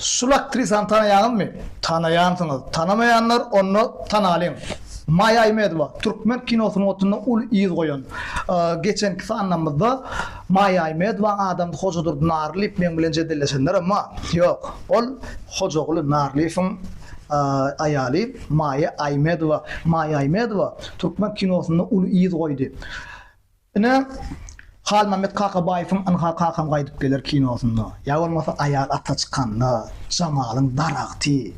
Sul aktrisan tanıyan mı? Tanıyansınız. Tanımayanlar onu tanalım. Maya Aymedova, Türkmen kinosunun otunda ul iz koyan. Geçenki anlamda Maya Aymedova adamdı hocadur narlip men bilen jedilleşenler ama yok. Ol hocagulu narlifin ayali Maya Aymedova. Maya Aymedova Türkmen kinosunda ul iz koydu. Ne Hal Mehmet Kakabayev'in Anha Kakam qaydıp gelir kinosunda. Ya olmasa ayal ata çıkanlı, Jamal'ın darakti.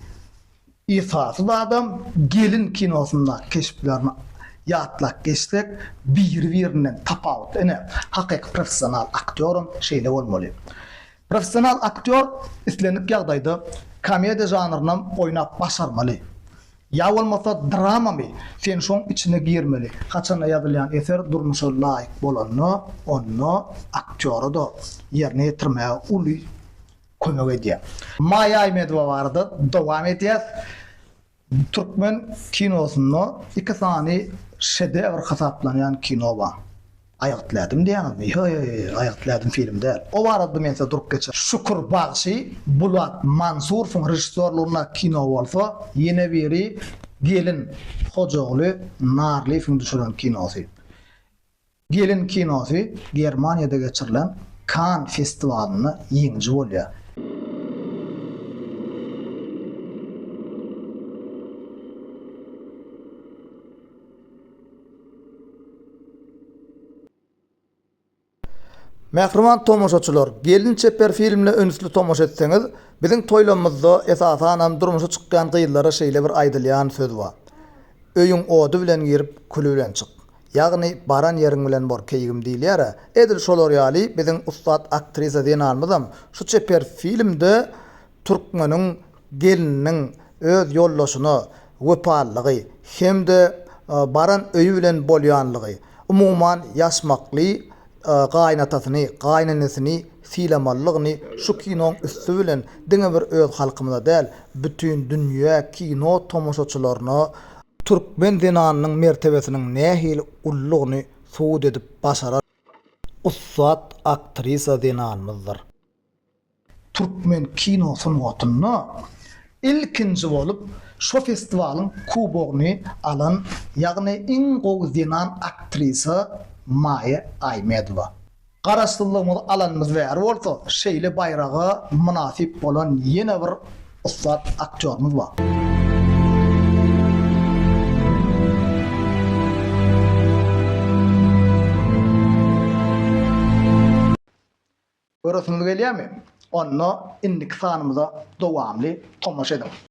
İsası da adam gelin kinosunda keşiflerini yatlak geçtik bir-birinden tapavut. Hakik profesyonel aktörün şeyle olmalı. Profesyonel aktör islenip yağdaydı komediya janrından oynap başarmalı. Ya olmasa drama mı? Sen şun içine girmeli. Kaçana yazılan eser durmuşa layık bolanını, onu aktörü da yerine getirmeye ulu koymak ediyor. Maya Aymedova vardı, devam edeceğiz. Türkmen kinosunda iki tane şedevr hesaplanan kino var. Ayakladım diyemez mi? Ayakladım film değil. O vardı mesela durup geçer. Şükür Bağşı, Bulat Mansur'un rejissörlüğüne kino olsa yine biri Gelin Hocaoğlu Narli film düşüren kinosu. Gelin kinosu Germanya'da geçirilen Cannes Festivali'ne yenici oluyor. Mehriman tomoşaçılar, Gelin Çeper filmle önüslü tomoş etseniz, bizim toylamızda esasan durmuşa çıkan gıyıllara şeyle bir aydılyan söz var. Öyün odu bilen girip külü bilen çık. Yani baran yerin bilen bor keygim değil yara. Edil şolor yali bizim ustad aktrisa diyen almadım. Şu Çeper filmde Türkmenin gelinin öz yollaşını, vöpallığı, hem de baran öyü bilen bolyanlığı, umuman yaşmaklı, qaynatasını, qaynanesini, silamallıqını şu kinon üstü bilen dine bir öz halkımıza değil, bütün dünya kino tomoşaçılarına Türkmen dinanının mertebesinin nehil ulluğunu suud edip başarar ustad aktrisa dinanımızdır. Türkmen kinosunun otunda ilkinci olup şu festivalın kubogunu alan, yani en qoğuz dinan aktrisa Maya Aymedova. Qaraşdırlığımız alanımız var olsa şeyle bayrağı münasip olan yine bir ustad aktörümüz var. Görüyorsunuz geliyor mu? Onu indik sanımıza devamlı tomoş edin.